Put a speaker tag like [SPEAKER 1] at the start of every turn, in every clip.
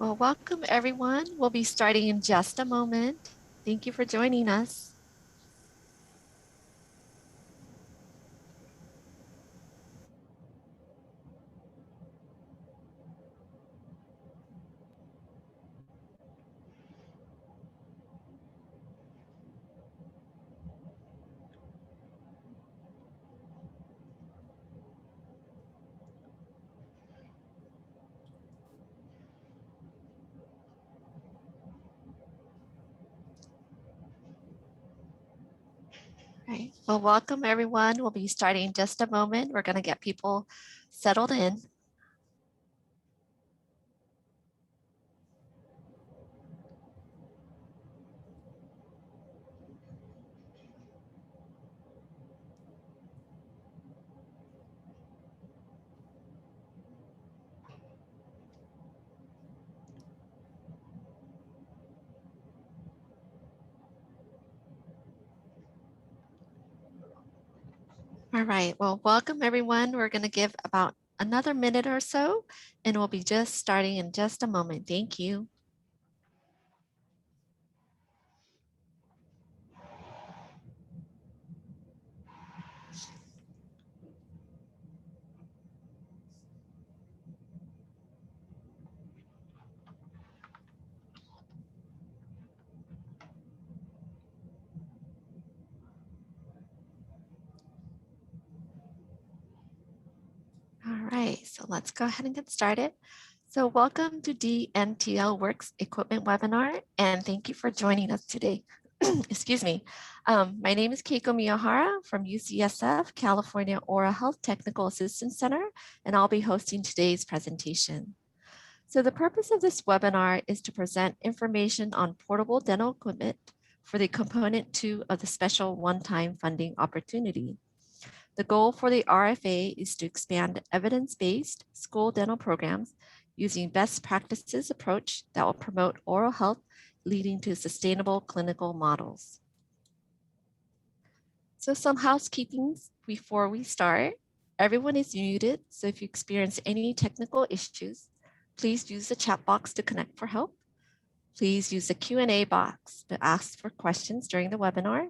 [SPEAKER 1] Well, welcome everyone. We'll be starting in just a moment. Thank you for joining us. All right. Well, welcome everyone. We'll be starting in just a moment. We're going to get people settled in. All right. Well, welcome everyone. We're going to give about another minute or so, and we'll be just starting in just a moment. Thank you. All right, so let's go ahead and get started. So welcome to DNTLworks equipment webinar, and thank you for joining us today. Excuse me. My name is Keiko Miyahara from UCSF, California Oral Health Technical Assistance Center, and I'll be hosting today's presentation. So the purpose of this webinar is to present information on portable dental equipment for the component 2 of the special one-time funding opportunity. The goal for the RFA is to expand evidence-based school dental programs using best practices approach that will promote oral health, leading to sustainable clinical models. So some housekeeping before we start. Everyone is muted, so if you experience any technical issues, please use the chat box to connect for help. Please use the Q&A box to ask for questions during the webinar.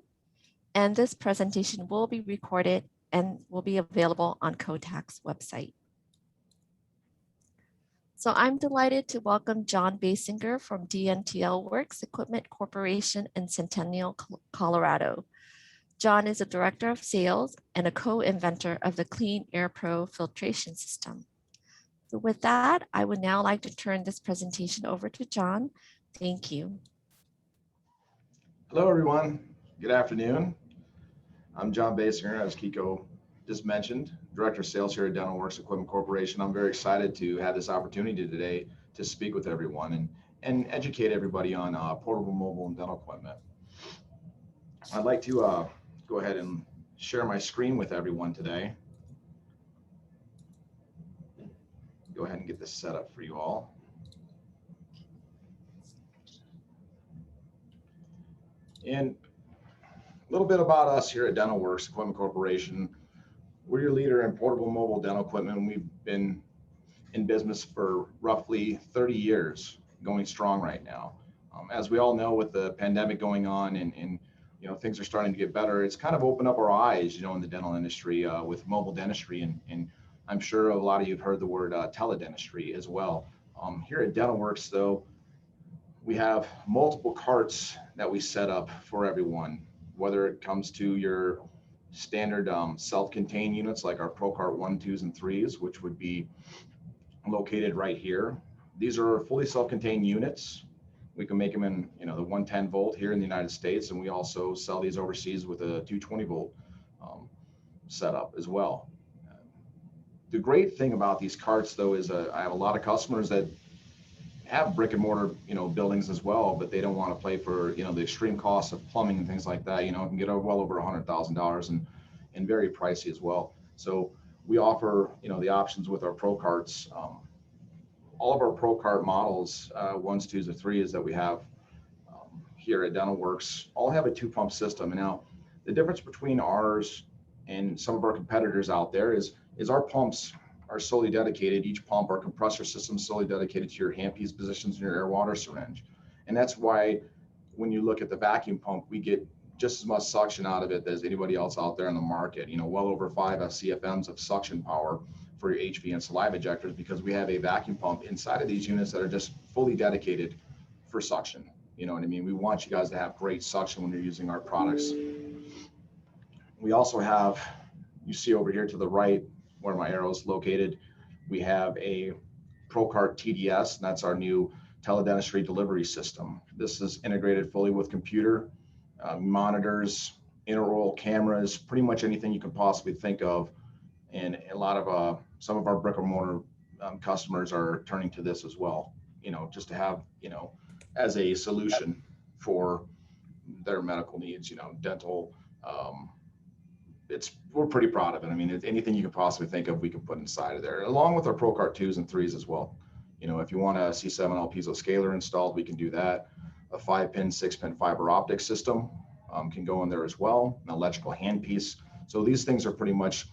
[SPEAKER 1] And this presentation will be recorded and will be available on COTAC's website. So I'm delighted to welcome John Basinger from DNTLworks Equipment Corporation in Centennial, Colorado. John is a director of sales and a co-inventor of the CleanAir Pro filtration system. So with that, I would now like to turn this presentation over to John. Thank you.
[SPEAKER 2] Hello, everyone. Good afternoon. I'm John Basinger, as Kiko just mentioned, Director of Sales here at DentalWorks Equipment Corporation. I'm very excited to have this opportunity today to speak with everyone and educate everybody on portable, mobile, and dental equipment. I'd like to go ahead and share my screen with everyone today. Go ahead and get this set up for you all. And a little bit about us here at DentalWorks Equipment Corporation. We're your leader in portable mobile dental equipment, and we've been in business for roughly 30 years, going strong right now. As we all know, with the pandemic going on and you know, things are starting to get better, it's kind of opened up our eyes, you know, in the dental industry with mobile dentistry, and I'm sure a lot of you have heard the word TeleDentistry as well. Here at DentalWorks, though, we have multiple carts that we set up for everyone, whether it comes to your standard self-contained units like our ProCart 1, 2s, and 3s, which would be located right here. These are fully self-contained units. We can make them in, you know, the 110 volt here in the United States, and we also sell these overseas with a 220 volt setup as well. The great thing about these carts, though, is I have a lot of customers that have brick and mortar, you know, buildings as well, but they don't want to pay for, you know, the extreme costs of plumbing and things like that. You know, it can get well over $100,000 and very pricey as well. So we offer, you know, the options with our Pro Carts. All of our Pro Cart models, 1s, 2s, or 3s that we have here at DentalWorks, all have a 2-pump system. And now the difference between ours and some of our competitors out there is our pumps are solely dedicated, each pump or compressor system is solely dedicated to your handpiece positions in your air water syringe. And that's why when you look at the vacuum pump, we get just as much suction out of it as anybody else out there in the market, you know, well over 5 CFMs of suction power for your HV and saliva ejectors, because we have a vacuum pump inside of these units that are just fully dedicated for suction. You know what I mean? We want you guys to have great suction when you're using our products. We also have, you see over here to the right where my arrow is located, we have a ProCart TDS, and that's our new TeleDentistry delivery system. This is integrated fully with computer, monitors, intraoral cameras, pretty much anything you can possibly think of. And a lot of some of our brick and mortar customers are turning to this as well, you know, just to have, you know, as a solution for their medical needs, you know, dental. We're pretty proud of it. I mean, anything you can possibly think of, we can put inside of there, along with our ProCart 2s and 3s as well. You know, if you want a C7L piezo scaler installed, we can do that. A 5-pin, 6-pin fiber optic system can go in there as well, an electrical handpiece. So these things are pretty much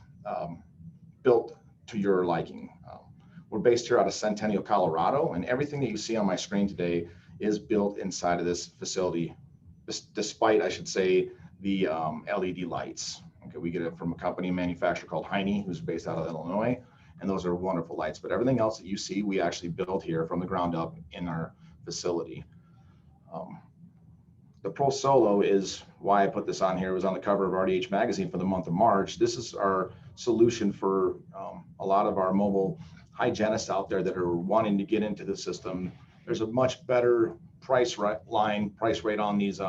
[SPEAKER 2] built to your liking. We're based here out of Centennial, Colorado, and everything that you see on my screen today is built inside of this facility, despite, I should say, the LED lights. Okay, we get it from a company manufacturer called Heine, who's based out of Illinois, and those are wonderful lights. But everything else that you see, we actually built here from the ground up in our facility. The Pro Solo is why I put this on here. It was on the cover of RDH magazine for the month of March. This is our solution for a lot of our mobile hygienists out there that are wanting to get into the system. There's a much better price rate on these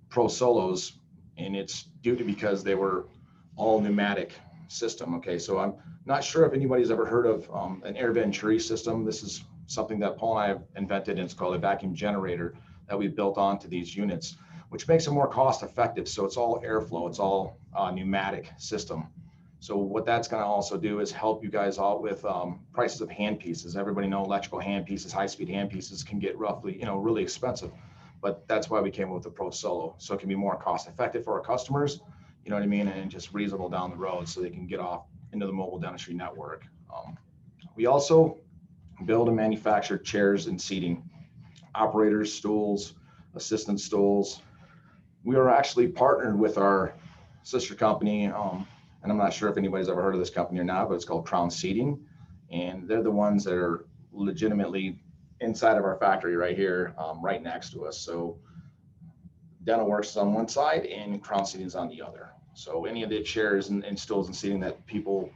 [SPEAKER 2] Pro Solos, and it's due to because they were all pneumatic system. Okay, so I'm not sure if anybody's ever heard of an air venturi system. This is something that Paul and I have invented, and it's called a vacuum generator that we built onto these units, which makes it more cost effective. So it's all airflow, it's all pneumatic system. So what that's going to also do is help you guys out with prices of handpieces. Everybody know electrical handpieces, high-speed handpieces can get roughly, you know, really expensive. But that's why we came up with the Pro Solo. So it can be more cost effective for our customers, you know what I mean, and just reasonable down the road so they can get off into the mobile dentistry network. We also build and manufacture chairs and seating, operators, stools, assistant stools. We are actually partnered with our sister company, and I'm not sure if anybody's ever heard of this company or not, but it's called Crown Seating, and they're the ones that are legitimately inside of our factory right here, right next to us. So DentalWorks is on one side and Crown Seating is on the other. So any of the chairs and stools and seating that people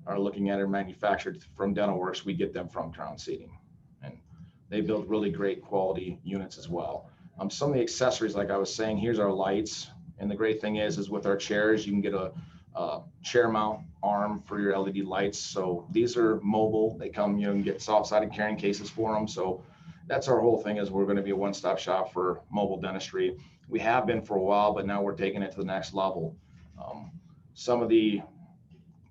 [SPEAKER 2] are looking at are manufactured from DentalWorks, we get them from Crown Seating. And they build really great quality units as well. Some of the accessories, like I was saying, here's our lights. And the great thing is with our chairs, you can get a chair mount arm for your LED lights. So these are mobile. They come, you know, and get soft-sided carrying cases for them. So that's our whole thing, is we're going to be a one-stop shop for mobile dentistry. We have been for a while, but now we're taking it to the next level. Some of the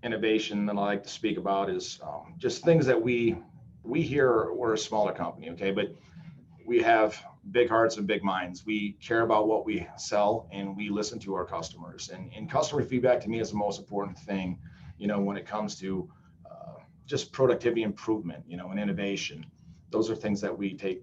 [SPEAKER 2] innovation that I like to speak about is just things that we here, we're a smaller company, okay, but we have big hearts and big minds. We care about what we sell, and we listen to our customers. And customer feedback to me is the most important thing, you know, when it comes to just productivity improvement, you know, and innovation. Those are things that we take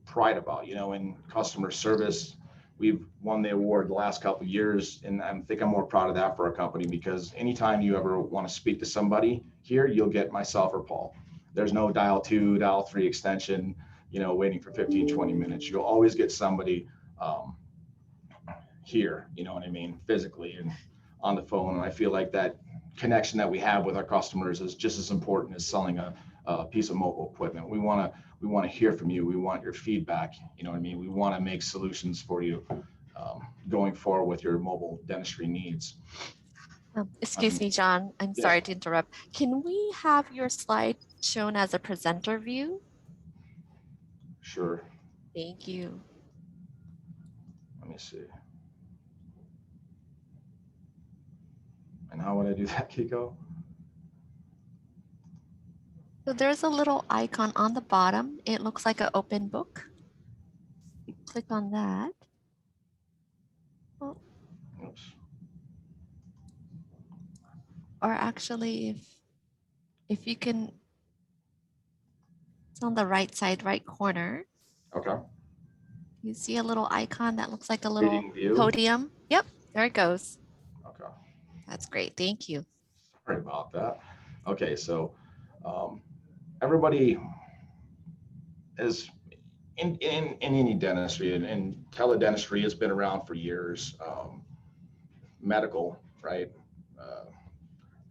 [SPEAKER 2] pride about, you know, in customer service. We've won the award the last couple of years, and I think I'm more proud of that for our company, because anytime you ever want to speak to somebody here, you'll get myself or Paul. There's no dial 2, dial 3 extension, you know, waiting for 15, 20 minutes. You'll always get somebody here, you know what I mean, physically and on the phone. And I feel like that connection that we have with our customers is just as important as selling a piece of mobile equipment. We want to hear from you. We want your feedback. You know what I mean? We want to make solutions for you going forward with your mobile dentistry needs.
[SPEAKER 1] Excuse me, John. I'm sorry to interrupt. Can we have your slide shown as a presenter view?
[SPEAKER 2] Sure.
[SPEAKER 1] Thank you.
[SPEAKER 2] Let me see. And how would I do that, Kiko?
[SPEAKER 1] So there's a little icon on the bottom. It looks like an open book. You click on that. Oh.
[SPEAKER 2] Oops.
[SPEAKER 1] Or actually, if if you can, it's on the right side, right corner.
[SPEAKER 2] Okay.
[SPEAKER 1] You see a little icon that looks like a little
[SPEAKER 2] Reading view.
[SPEAKER 1] podium? Yep, there it goes.
[SPEAKER 2] Okay.
[SPEAKER 1] That's great. Thank you.
[SPEAKER 2] Sorry about that. Okay, so everybody is in any dentistry, and teledentistry has been around for years. Medical, right? Uh,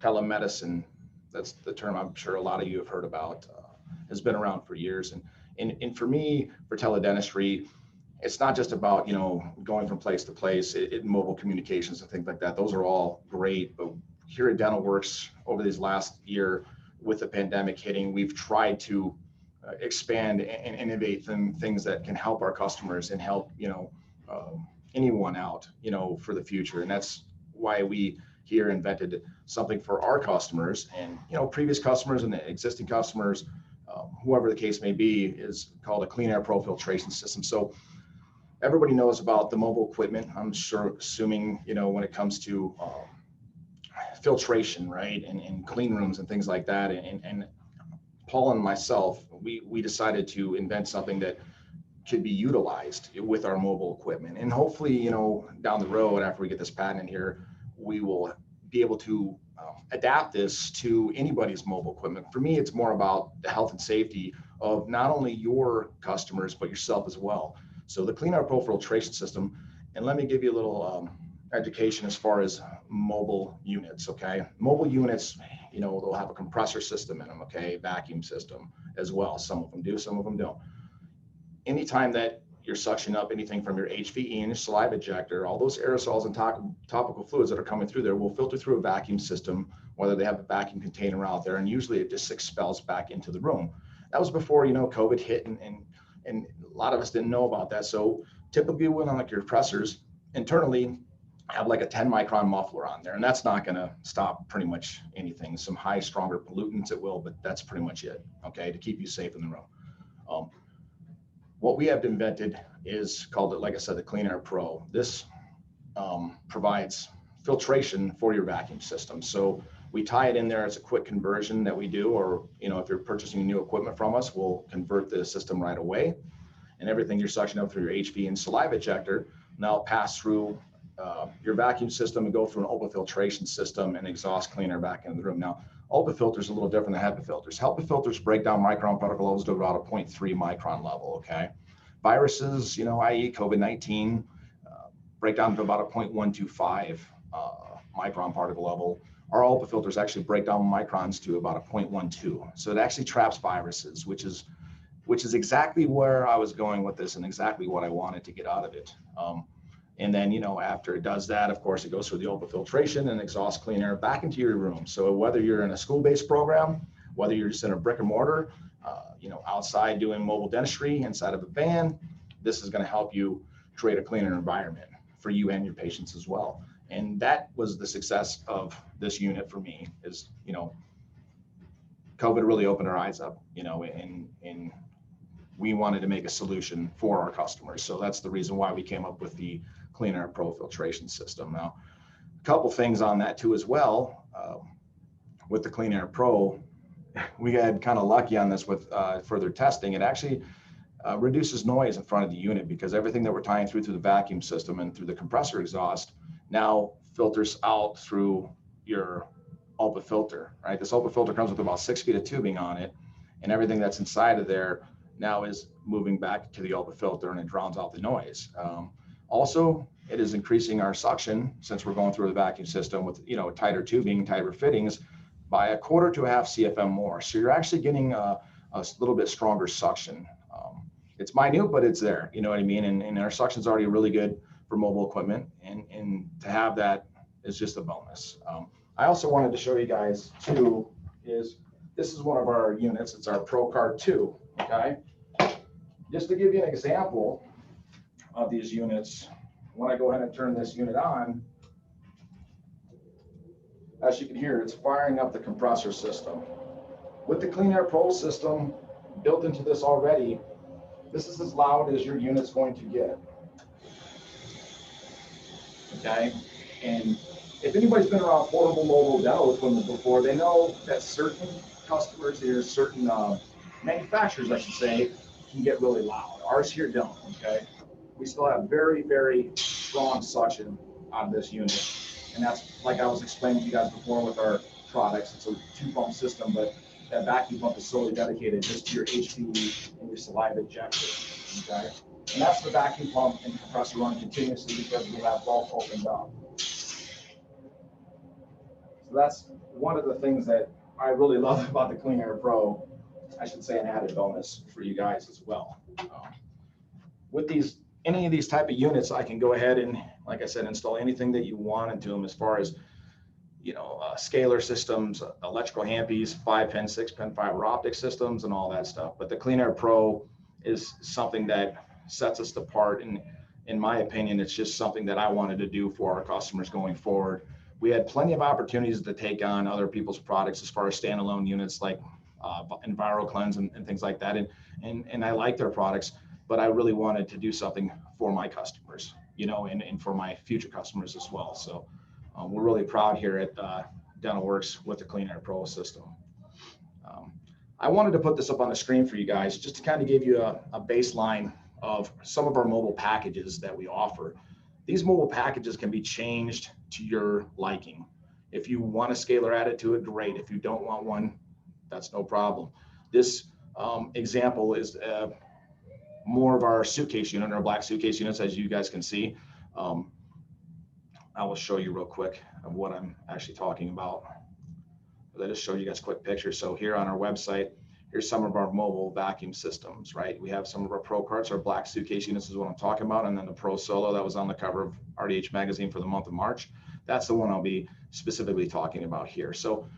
[SPEAKER 2] Telemedicine, that's the term I'm sure a lot of you have heard about, has been around for years. And for me, for teledentistry, it's not just about, you know, going from place to place, mobile communications and things like that. Those are all great. But here at DentalWorks, over these last year, with the pandemic hitting, we've tried to expand and innovate things that can help our customers and help, you know, anyone out, you know, for the future. And that's why we here invented something for our customers, and, you know, previous customers and the existing customers, whoever the case may be, is called a CleanAir Pro filtration system. So everybody knows about the mobile equipment, I'm sure, assuming, you know, when it comes to filtration, right, and clean rooms and things like that. And Paul and myself, we decided to invent something that could be utilized with our mobile equipment. And hopefully, you know, down the road, after we get this patent in here, we will be able to adapt this to anybody's mobile equipment. For me, it's more about the health and safety of not only your customers, but yourself as well. So the CleanAir Pro filtration system, and let me give you a little education as far as mobile units, okay? Mobile units, you know, they'll have a compressor system in them, okay? Vacuum system as well. Some of them do, some of them don't. Anytime that you're suctioning up anything from your HVE and your saliva ejector, all those aerosols and topical fluids that are coming through there will filter through a vacuum system, whether they have a vacuum container out there, and usually it just expels back into the room. That was before, you know, COVID hit, and a lot of us didn't know about that. So typically when on like your compressors internally have like a 10 micron muffler on there, and that's not going to stop pretty much anything. Some high, stronger pollutants it will, but that's pretty much it, okay, to keep you safe in the room. What we have invented is called, like I said, the CleanAir Pro. This provides filtration for your vacuum system. So we tie it in there. It's a quick conversion that we do, or, you know, if you're purchasing new equipment from us, we'll convert the system right away. And everything you're suctioning up through your HV and saliva ejector now pass through your vacuum system and go through an HEPA filtration system and exhaust cleaner back into the room. Now, HEPA filters are a little different than HEPA filters. HEPA filters break down micron particle levels to about a 0.3 micron level, okay? Viruses, you know, i.e. COVID-19, break down to about a 0.125 micron particle level. Our HEPA filters actually break down microns to about a 0.12. So it actually traps viruses, which is exactly where I was going with this and exactly what I wanted to get out of it. And then, you know, after it does that, of course, it goes through the HEPA filtration and exhaust clean air back into your room. So whether you're in a school-based program, whether you're just in a brick and mortar, you know, outside doing mobile dentistry inside of a van, this is going to help you create a cleaner environment for you and your patients as well. And that was the success of this unit for me, is, you know, COVID really opened our eyes up, you know, and we wanted to make a solution for our customers. So that's the reason why we came up with the CleanAir Pro filtration system. Now, a couple things on that too as well. With the CleanAir Pro, we had kind of lucky on this with further testing. It actually reduces noise in front of the unit, because everything that we're tying through the vacuum system and through the compressor exhaust now filters out through your HEPA filter, right? This HEPA filter comes with about 6 feet of tubing on it, and everything that's inside of there now is moving back to the HEPA filter, and it drowns out the noise. Also, it is increasing our suction, since we're going through the vacuum system with, you know, tighter tubing, tighter fittings, by a quarter to a half CFM more. So you're actually getting a little bit stronger suction. It's minute, but it's there, you know what I mean? And our suction's already really good for mobile equipment, and to have that is just a bonus. I also wanted to show you guys too, is this is one of our units. It's our ProCard 2, okay? Just to give you an example of these units, when I go ahead and turn this unit on, as you can hear, it's firing up the compressor system. With the CleanAir Pro system built into this already, this is as loud as your unit's going to get. Okay? And if anybody's been around portable mobile dental equipment before, they know that certain customers here, certain manufacturers, I should say, can get really loud. Ours here don't, okay? We still have very, very strong suction out of this unit. And that's, like I was explaining to you guys before with our products, it's a 2-pump system, but that vacuum pump is solely dedicated just to your HPE and your saliva ejector, okay? And that's the vacuum pump and compressor run continuously because we have both opened up. So that's one of the things that I really love about the CleanAir Pro. I should say an added bonus for you guys as well. With these, any of these type of units, I can go ahead and, like I said, install anything that you want into them as far as, you know, scalar systems, electrical handpiece, 5-pin, 6-pin fiber optic systems, and all that stuff. But the CleanAir Pro is something that sets us apart. And in my opinion, it's just something that I wanted to do for our customers going forward. We had plenty of opportunities to take on other people's products as far as standalone units like EnviroCleanse and things like that. And I like their products, but I really wanted to do something for my customers, you know, and for my future customers as well. So we're really proud here at DentalWorks with the CleanAir Pro system. I wanted to put this up on the screen for you guys just to kind of give you a baseline of some of our mobile packages that we offer. These mobile packages can be changed to your liking. If you want a scalar added to it, great. If you don't want one, that's no problem. This example is more of our suitcase unit, our black suitcase units, as you guys can see. I will show you real quick of what I'm actually talking about. I just showed you guys a quick picture. So here on our website, here's some of our mobile vacuum systems, right? We have some of our Pro carts, our black suitcase units is what I'm talking about. And then the Pro Solo that was on the cover of RDH magazine for the month of March. That's the one I'll be specifically talking about here. So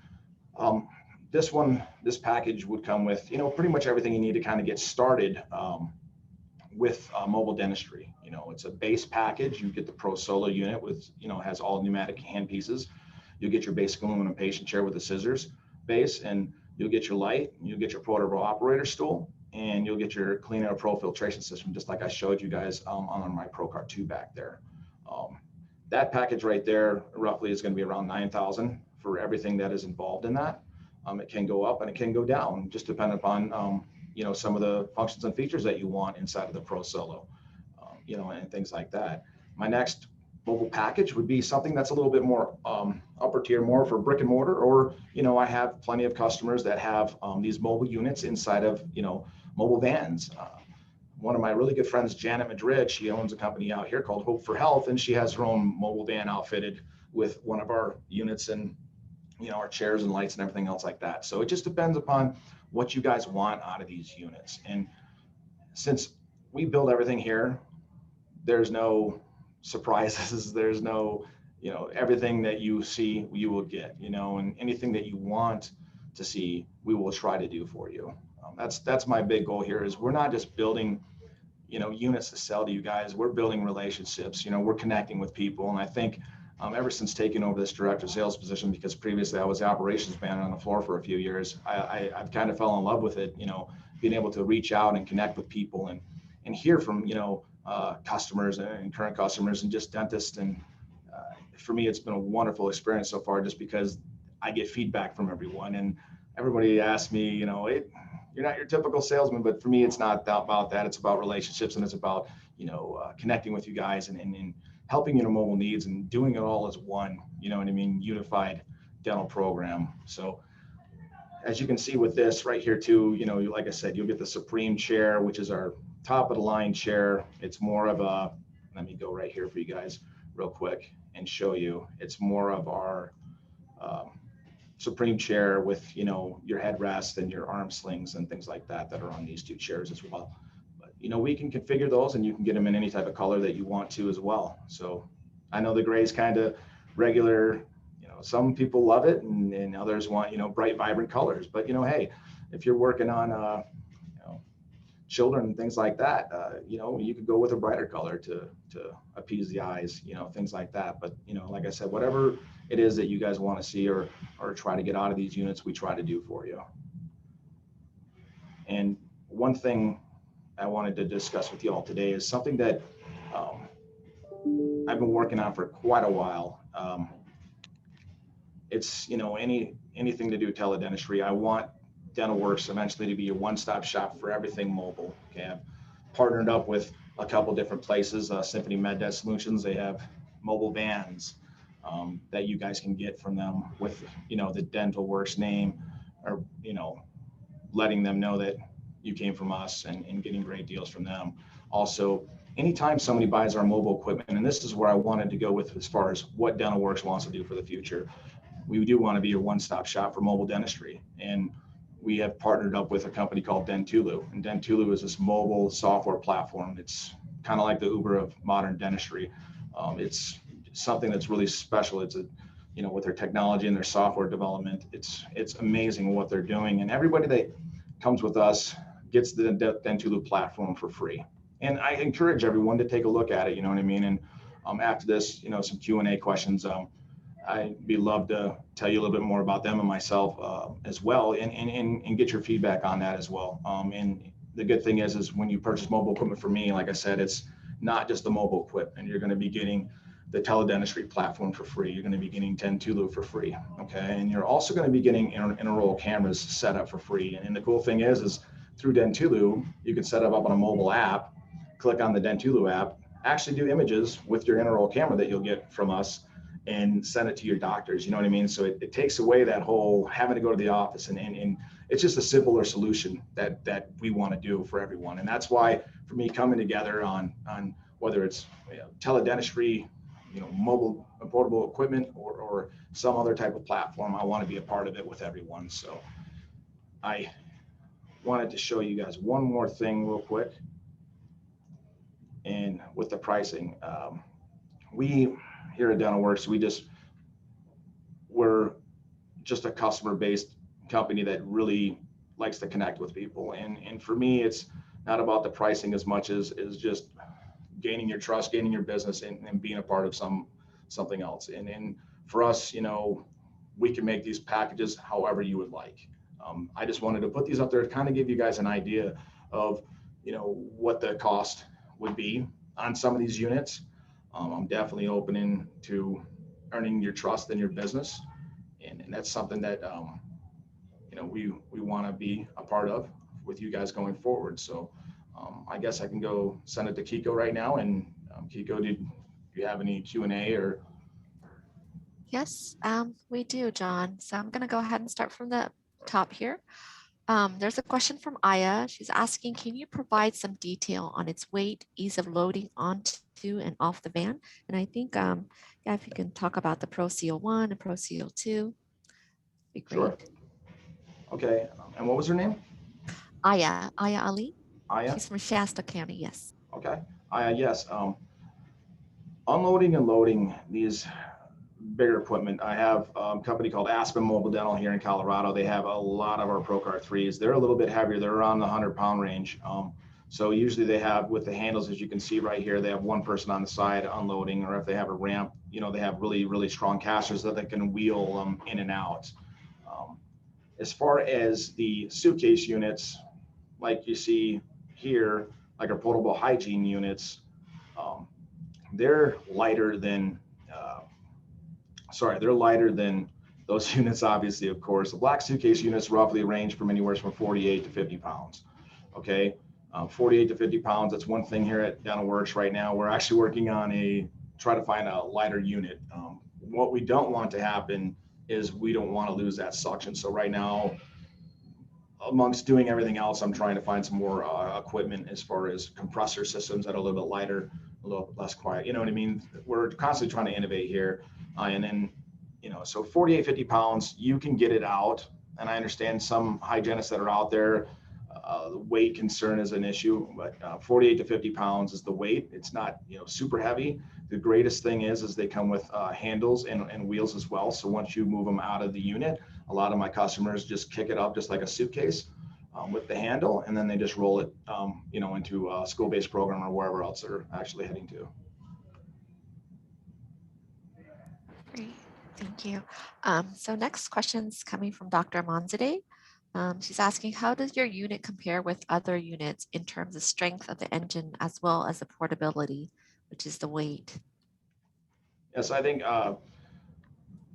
[SPEAKER 2] this package would come with, you know, pretty much everything you need to kind of get started with mobile dentistry. You know, it's a base package. You get the Pro Solo unit with, you know, has all pneumatic hand pieces. You'll get your basic aluminum patient chair with a scissors base, and you'll get your light, you'll get your portable operator stool, and you'll get your CleanAir Pro filtration system, just like I showed you guys on my Pro Cart 2 back there. That package right there roughly is going to be around $9,000 for everything that is involved in that. It can go up and it can go down, just depending upon you know, some of the functions and features that you want inside of the Pro Solo, you know, and things like that. My next mobile package would be something that's a little bit more upper tier, more for brick and mortar, or, you know, I have plenty of customers that have these mobile units inside of, you know, mobile vans. One of my really good friends, Janet Madrid, she owns a company out here called Hope for Health, and she has her own mobile van outfitted with one of our units and, you know, our chairs and lights and everything else like that. So it just depends upon what you guys want out of these units. And since we build everything here, there's no surprises. There's no, you know, everything that you see, you will get, you know, and anything that you want to see, we will try to do for you. That's my big goal here is we're not just building, you know, units to sell to you guys. We're building relationships, you know, we're connecting with people. And I think ever since taking over this director of sales position, because previously I was the operations manager on the floor for a few years, I've kind of fell in love with it, you know, being able to reach out and connect with people and hear from, you know, customers and current customers and just dentists. And for me, it's been a wonderful experience so far, just because I get feedback from everyone, and everybody asks me, you know, you're not your typical salesman, but for me, it's not about that. It's about relationships, and it's about, you know, connecting with you guys and helping your mobile needs and doing it all as one, you know what I mean, unified dental program. So as you can see with this right here too, you know, like I said, you'll get the Supreme chair, which is our top of the line chair. It's more of a, let me go right here for you guys real quick and show you. It's more of our Supreme chair with, you know, your headrest and your arm slings and things like that are on these two chairs as well. But, you know, we can configure those, and you can get them in any type of color that you want to as well. So I know the gray is kind of regular, you know, some people love it, and others want, you know, bright, vibrant colors. But, you know, hey, if you're working on, you know, children and things like that, you know, you could go with a brighter color to appease the eyes, you know, things like that. But, you know, like I said, whatever it is that you guys want to see or try to get out of these units, we try to do for you. And one thing I wanted to discuss with you all today is something that I've been working on for quite a while. It's, you know, anything to do with teledentistry. I want DentalWorks eventually to be a one-stop shop for everything mobile. Okay, I've partnered up with a couple different places. Symphony MedDet Solutions, they have mobile vans that you guys can get from them with, you know, the DentalWorks name, or, you know, letting them know that you came from us, and getting great deals from them. Also, anytime somebody buys our mobile equipment, and this is where I wanted to go with as far as what DentalWorks wants to do for the future, we do want to be a one-stop shop for mobile dentistry. And we have partnered up with a company called Dentulu. And Dentulu is this mobile software platform. It's kind of like the Uber of modern dentistry. It's something that's really special. It's a, you know, with their technology and their software development, it's amazing what they're doing. And everybody that comes with us gets the Dentulu platform for free. And I encourage everyone to take a look at it. You know what I mean? And after this, you know, some Q&A questions. I'd be love to tell you a little bit more about them and myself as well, and get your feedback on that as well. And the good thing is when you purchase mobile equipment from me, like I said, it's not just the mobile equipment. You're going to be getting the TeleDentistry platform for free. You're going to be getting Dentulu for free. Okay. And you're also going to be getting intraoral cameras set up for free. And the cool thing is through Dentulu, you can set it up on a mobile app, click on the Dentulu app, actually do images with your intraoral camera that you'll get from us, and send it to your doctors. You know what I mean? So it takes away that whole having to go to the office, and it's just a simpler solution that we want to do for everyone. And that's why, for me, coming together on whether it's, you know, TeleDentistry, you know, mobile portable equipment, or some other type of platform, I want to be a part of it with everyone. So I wanted to show you guys one more thing real quick. And with the pricing, we here at DentalWorks, we're just a customer-based company that really likes to connect with people. And for me, it's not about the pricing as much as just gaining your trust, gaining your business, and being a part of something else. And for us, you know, we can make these packages however you would like. I just wanted to put these up there to kind of give you guys an idea of, you know, what the cost would be on some of these units. I'm definitely open to earning your trust in your business. And that's something that, you know, we want to be a part of with you guys going forward. So I guess I can go send it to Kiko right now. And Kiko, do you have any Q&A or?
[SPEAKER 1] Yes, we do, John. So I'm going to go ahead and start from the top here. There's a question from Aya. She's asking, can you provide some detail on its weight, ease of loading onto and off the van? And I think, yeah, if you can talk about the Pro Seal 1 and Pro Seal 2, be great.
[SPEAKER 2] Sure. Okay. And what was her name?
[SPEAKER 1] Aya Ali.
[SPEAKER 2] Aya?
[SPEAKER 1] She's from Shasta County, yes.
[SPEAKER 2] Okay. Aya, yes. Unloading and loading these bigger equipment. I have a company called Aspen Mobile Dental here in Colorado. They have a lot of our Procar 3s. They're a little bit heavier. They're around the 100-pound range. So usually they have, with the handles, as you can see right here, they have one person on the side unloading, or if they have a ramp, you know, they have really, really strong casters that they can wheel them in and out. As far as the suitcase units, like you see here, like our portable hygiene units, they're lighter than, they're lighter than those units, obviously, of course. The black suitcase units roughly range from anywhere from 48 to 50 pounds. Okay, 48 to 50 pounds. That's one thing here at DentalWorks right now. We're actually working on try to find a lighter unit. What we don't want to happen is we don't want to lose that suction. So right now, amongst doing everything else, I'm trying to find some more equipment as far as compressor systems that are a little bit lighter, a little bit less quiet. You know what I mean? We're constantly trying to innovate here. And then, you know, so 48, 50 pounds, you can get it out. And I understand some hygienists that are out there, the weight concern is an issue, but 48 to 50 pounds is the weight. It's not, you know, super heavy. The greatest thing is they come with handles and wheels as well. So once you move them out of the unit, a lot of my customers just kick it up just like a suitcase with the handle, and then they just roll it, you know, into a school-based program or wherever else they're actually heading to.
[SPEAKER 1] Great, thank you. So next question's coming from Dr. Monzade. She's asking, how does your unit compare with other units in terms of strength of the engine as well as the portability, which is the weight?
[SPEAKER 2] Yes, I think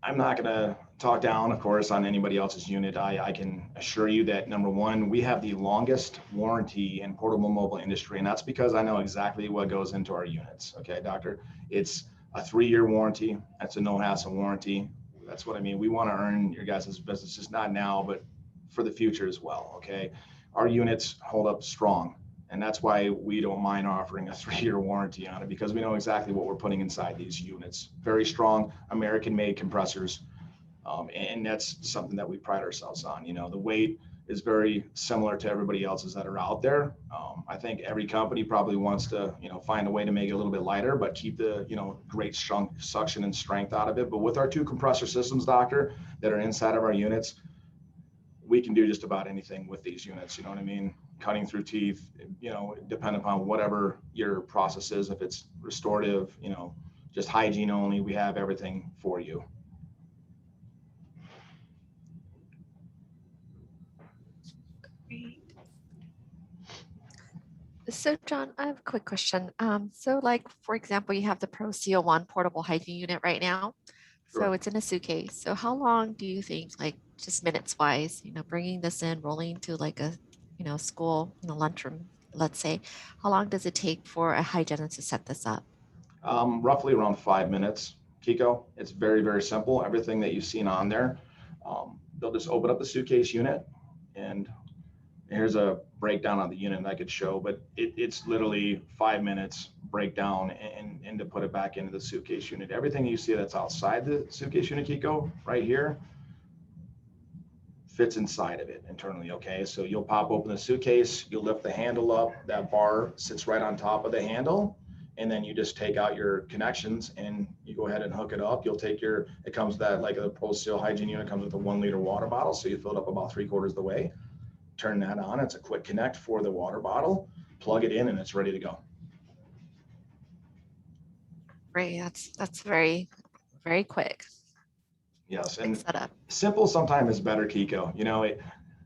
[SPEAKER 2] I'm not going to talk down, of course, on anybody else's unit. I can assure you that number one, we have the longest warranty in portable mobile industry, and that's because I know exactly what goes into our units. Okay, doctor, it's a 3-year warranty. That's a no hassle warranty. That's what I mean. We want to earn your guys' business, just not now, but for the future as well. Okay, our units hold up strong. And that's why we don't mind offering a 3-year warranty on it, because we know exactly what we're putting inside these units. Very strong American-made compressors. And that's something that we pride ourselves on. You know, the weight is very similar to everybody else's that are out there. I think every company probably wants to, find a way to make it a little bit lighter, but keep the, great suction and strength out of it. But with our 2 compressor systems, doctor, that are inside of our units, we can do just about anything with these units. You know what I mean? Cutting through teeth, depending upon whatever your process is. If it's restorative, just hygiene only, we have everything for you.
[SPEAKER 1] Great. So John, I have a quick question. So like, for example, you have the Pro CO1 portable hygiene unit right now. So
[SPEAKER 2] Sure.
[SPEAKER 1] it's in a suitcase. So how long do you think, like just minutes wise, bringing this in, rolling to like a, school, lunchroom, let's say, how long does it take for a hygienist to set this up?
[SPEAKER 2] Roughly around 5 minutes, Kiko. It's very, very simple. Everything that you've seen on there, they'll just open up the suitcase unit, and here's a breakdown on the unit I could show, but it's literally 5 minutes breakdown and to put it back into the suitcase unit. Everything you see that's outside the suitcase unit, Kiko, right here, fits inside of it internally. Okay, so you'll pop open the suitcase, you'll lift the handle up, that bar sits right on top of the handle, and then you just take out your connections and you go ahead and hook it up. You'll take it comes that, like the Pro Seal hygiene unit comes with a 1 liter water bottle, so you fill it up about 3/4 of the way. Turn that on. It's a quick connect for the water bottle, plug it in, and it's ready to go.
[SPEAKER 1] Great. That's very, very quick.
[SPEAKER 2] Yes,
[SPEAKER 1] Quick
[SPEAKER 2] and
[SPEAKER 1] setup.
[SPEAKER 2] simple sometimes is better, Kiko.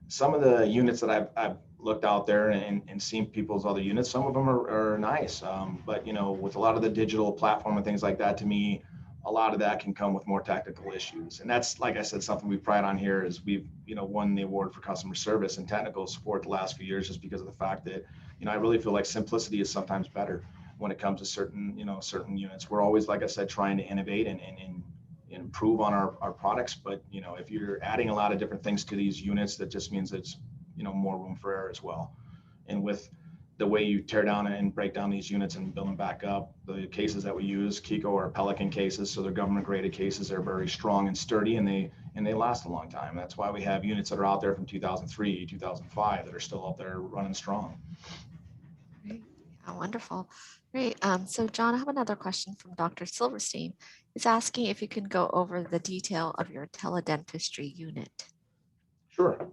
[SPEAKER 2] Some of the units that I've looked out there and seen people's other units, some of them are nice. But with a lot of the digital platform and things like that, to me, a lot of that can come with more technical issues. And that's, like I said, something we pride on here is we've, won the award for customer service and technical support the last few years, just because of the fact that, I really feel like simplicity is sometimes better when it comes to certain units. We're always, like I said, trying to innovate and improve on our products. But, if you're adding a lot of different things to these units, that just means it's, more room for error as well. And with the way you tear down and break down these units and build them back up, the cases that we use, Kiko, are Pelican cases. So they're government graded cases. They're very strong and sturdy, and they last a long time. That's why we have units that are out there from 2003, 2005 that are still out there running strong.
[SPEAKER 1] Great. Yeah, wonderful. Great. So John, I have another question from Dr. Silverstein. He's asking if you can go over the detail of your teledentistry unit.
[SPEAKER 2] Sure.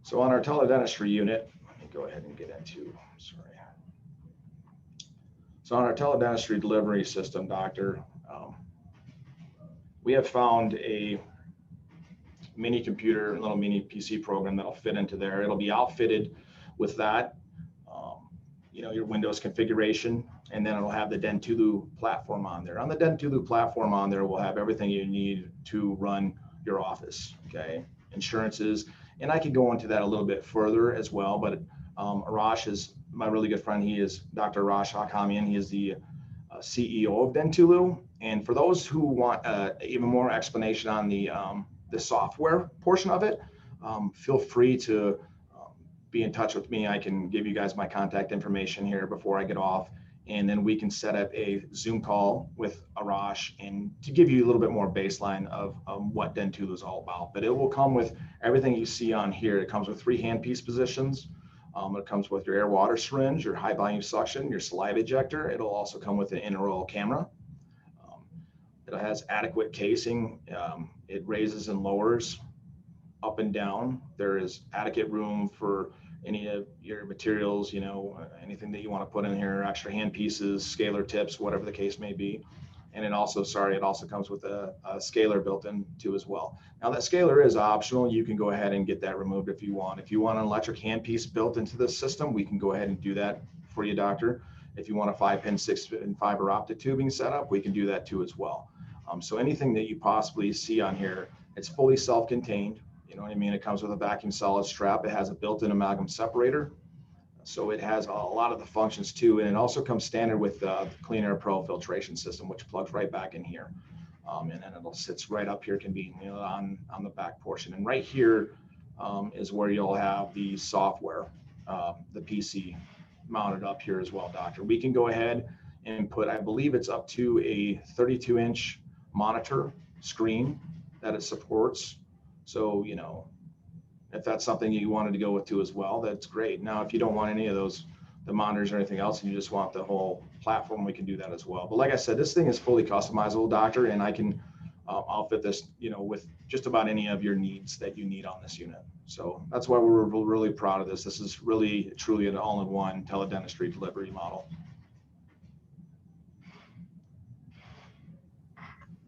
[SPEAKER 2] So on our teledentistry unit, let me go ahead and get into, sorry. So on our teledentistry delivery system, doctor, we have found a mini computer, a little mini PC program that'll fit into there. It'll be outfitted with that, your Windows configuration, and then it'll have the Dentulu platform on there. On the Dentulu platform on there, we'll have everything you need to run your office, okay? Insurances, and I could go into that a little bit further as well, but Arash is my really good friend. He is Dr. Arash Hakamian. He is the CEO of Dentulu. And for those who want even more explanation on the software portion of it, feel free to be in touch with me. I can give you guys my contact information here before I get off, and then we can set up a Zoom call with Arash and to give you a little bit more baseline of what Dentulu is all about. But it will come with everything you see on here. It comes with 3 handpiece positions. It comes with your air water syringe, your high volume suction, your saliva ejector. It'll also come with an intraoral camera. It has adequate casing. It raises and lowers up and down. There is adequate room for any of your materials, anything that you want to put in here, extra hand pieces, scalar tips, whatever the case may be. And it also comes with a scalar built in too as well. Now that scalar is optional. You can go ahead and get that removed if you want. If you want an electric handpiece built into the system, we can go ahead and do that for you, doctor. If you want a 5-pin, 6-pin fiber optic tubing setup, we can do that too as well. So anything that you possibly see on here, it's fully self-contained. You know what I mean? It comes with a vacuum solid strap. It has a built-in amalgam separator. So it has a lot of the functions too. And it also comes standard with the CleanAir Pro filtration system, which plugs right back in here. And then it sits right up here conveniently on the back portion. And right here is where you'll have the software, the PC mounted up here as well, doctor. We can go ahead and put, I believe it's up to a 32-inch monitor screen that it supports. So, you know, if that's something you wanted to go with too as well, that's great. Now, if you don't want any of those, the monitors or anything else, and you just want the whole platform, we can do that as well. But like I said, this thing is fully customizable, doctor, and I can outfit this, you know, with just about any of your needs that you need on this unit. So that's why we're really proud of this. This is really, truly an all-in-one teledentistry delivery model.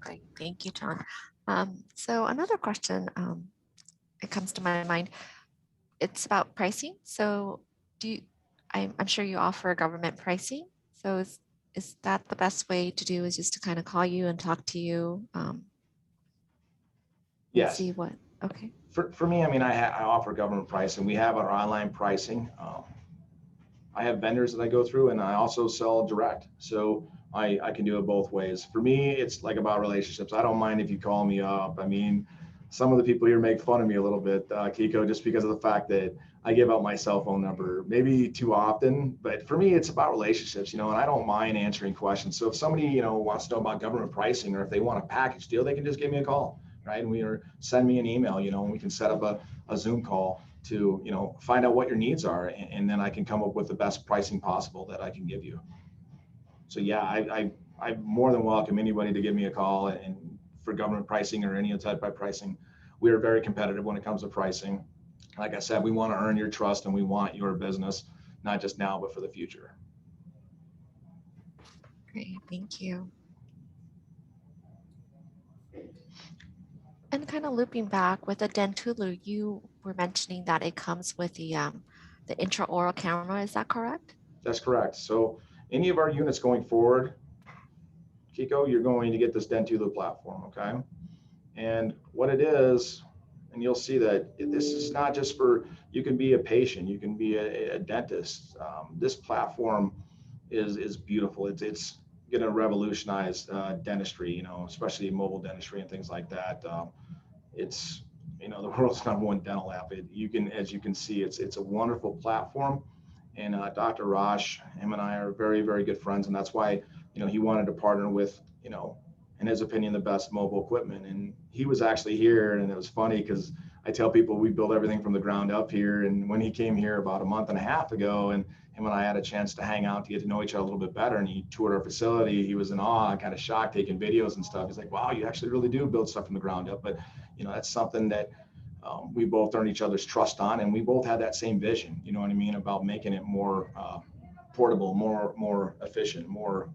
[SPEAKER 1] Great, thank you, John. So another question, it comes to my mind. It's about pricing. So I'm sure you offer government pricing. So is that the best way to do, is just to kind of call you and talk to you?
[SPEAKER 2] Yes.
[SPEAKER 1] See what, okay.
[SPEAKER 2] For me, I mean, I offer government pricing. We have our online pricing. I have vendors that I go through, and I also sell direct. So I can do it both ways. For me, it's like about relationships. I don't mind if you call me up. I mean, some of the people here make fun of me a little bit, Kiko, just because of the fact that I give out my cell phone number, maybe too often. But for me, it's about relationships, you know, and I don't mind answering questions. So if somebody, you know, wants to know about government pricing, or if they want a package deal, they can just give me a call, right? And send me an email, you know, and we can set up a Zoom call to, you know, find out what your needs are, and then I can come up with the best pricing possible that I can give you. So yeah, I more than welcome anybody to give me a call, and for government pricing or any type of pricing. We are very competitive when it comes to pricing. Like I said, we want to earn your trust, and we want your business, not just now, but for the future.
[SPEAKER 1] Great, thank you. And kind of looping back with the Dentulu, you were mentioning that it comes with the intraoral camera. Is that correct?
[SPEAKER 2] That's correct. So any of our units going forward, Kiko, you're going to get this Dentulu platform, okay? And what it is, and you'll see that this is not just for, you can be a patient, you can be a dentist. This platform is beautiful. It's going to revolutionize dentistry, you know, especially mobile dentistry and things like that. It's, you know, the world's #1 dental app. As you can see, it's a wonderful platform. And Dr. Raj, him and I are very, very good friends, and that's why, you know, he wanted to partner with, you know, in his opinion, the best mobile equipment. And he was actually here, and it was funny because I tell people we build everything from the ground up here. And when he came here about a month and a half ago, and him and I had a chance to hang out to get to know each other a little bit better, and he toured our facility, he was in awe, kind of shocked, taking videos and stuff. He's like, wow, you actually really do build stuff from the ground up. But, you know, that's something that we both earned each other's trust on, and we both had that same vision, you know what I mean, about making it more portable, more efficient, more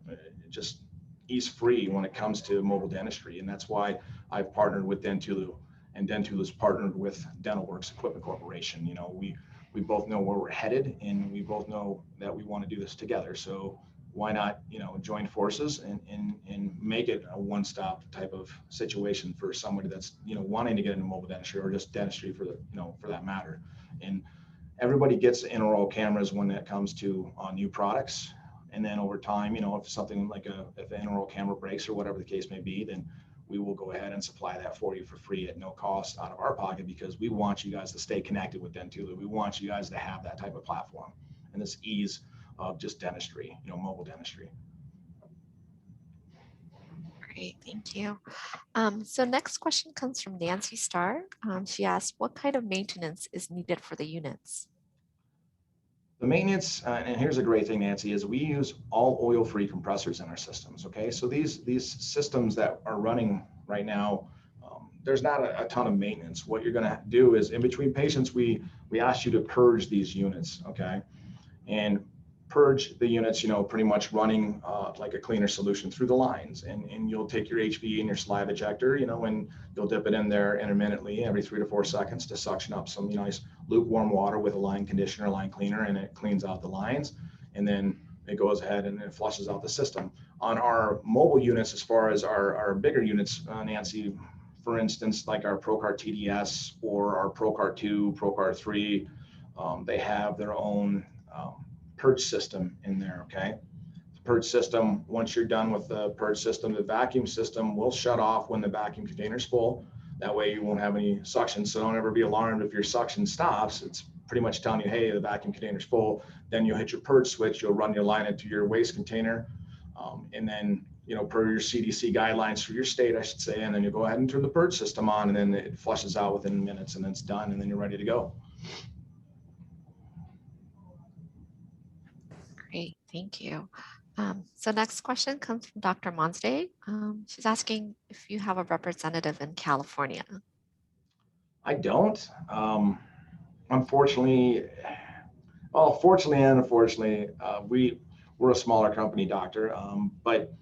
[SPEAKER 2] just ease-free when it comes to mobile dentistry. And that's why I've partnered with Dentulu, and Dentulu's partnered with DNTLworks Equipment Corporation. You know, we both know where we're headed, and we both know that we want to do this together. So why not, you know, join forces and make it a one-stop type of situation for somebody that's, you know, wanting to get into mobile dentistry, or just dentistry for the, you know, for that matter. And everybody gets intraoral cameras when it comes to new products. And then over time, you know, if something like if an intraoral camera breaks or whatever the case may be, then we will go ahead and supply that for you for free at no cost out of our pocket, because we want you guys to stay connected with Dentulu. We want you guys to have that type of platform and this ease of just dentistry, you know, mobile dentistry.
[SPEAKER 1] Great, thank you. So next question comes from Nancy Starr. She asked, what kind of maintenance is needed for the units?
[SPEAKER 2] The maintenance, and here's a great thing, Nancy, is we use all oil-free compressors in our systems, okay? So these systems that are running right now, there's not a ton of maintenance. What you're gonna do is, in between patients, we ask you to purge these units, okay? And purge the units, you know, pretty much running like a cleaner solution through the lines. And you'll take your HV and your saliva ejector, you know, and you'll dip it in there intermittently every 3 to 4 seconds to suction up some nice lukewarm water with a line conditioner, line cleaner, and it cleans out the lines. And then it goes ahead and it flushes out the system. On our mobile units, as far as our bigger units, Nancy, for instance, like our ProCart TDS or our ProCart 2, ProCart 3, they have their own purge system in there, okay? The purge system, once you're done with the purge system, the vacuum system will shut off when the vacuum container's full. That way you won't have any suction, so don't ever be alarmed if your suction stops. It's pretty much telling you, hey, the vacuum container's full. Then you'll hit your purge switch, you'll run your line into your waste container, and then, you know, per your CDC guidelines for your state, I should say, and then you go ahead and turn the purge system on, and then it flushes out within minutes, and then it's done, and then you're ready to go.
[SPEAKER 1] Great, thank you. So next question comes from Dr. Monsday. She's asking if you have a representative in California.
[SPEAKER 2] I don't. Unfortunately, well, fortunately and unfortunately, we're a smaller company, doctor, but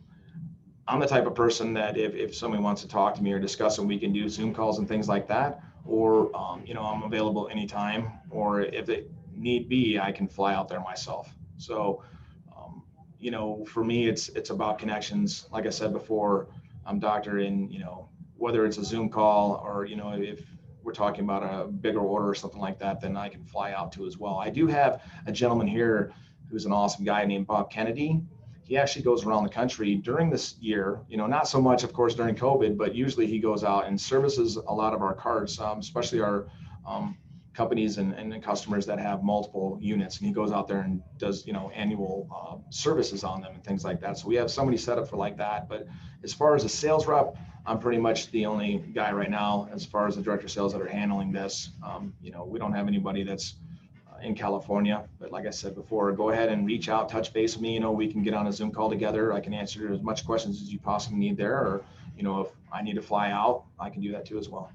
[SPEAKER 2] I'm the type of person that if somebody wants to talk to me or discuss it, we can do Zoom calls and things like that, or, you know, I'm available anytime, or if it need be, I can fly out there myself. So, you know, for me, it's about connections. Like I said before, I'm doctor in, you know, whether it's a Zoom call or, you know, if we're talking about a bigger order or something like that, then I can fly out to as well. I do have a gentleman here who's an awesome guy named Bob Kennedy. He actually goes around the country during this year, you know, not so much, of course, during COVID, but usually he goes out and services a lot of our cards, especially our companies and customers that have multiple units. And he goes out there and does, you know, annual services on them and things like that. So we have somebody set up for like that. But as far as a sales rep, I'm pretty much the only guy right now, as far as the director of sales that are handling this. You know, we don't have anybody that's in California, but like I said before, go ahead and reach out, touch base with me. You know, we can get on a Zoom call together. I can answer as much questions as you possibly need there, or, you know, if I need to fly out, I can do that too as well.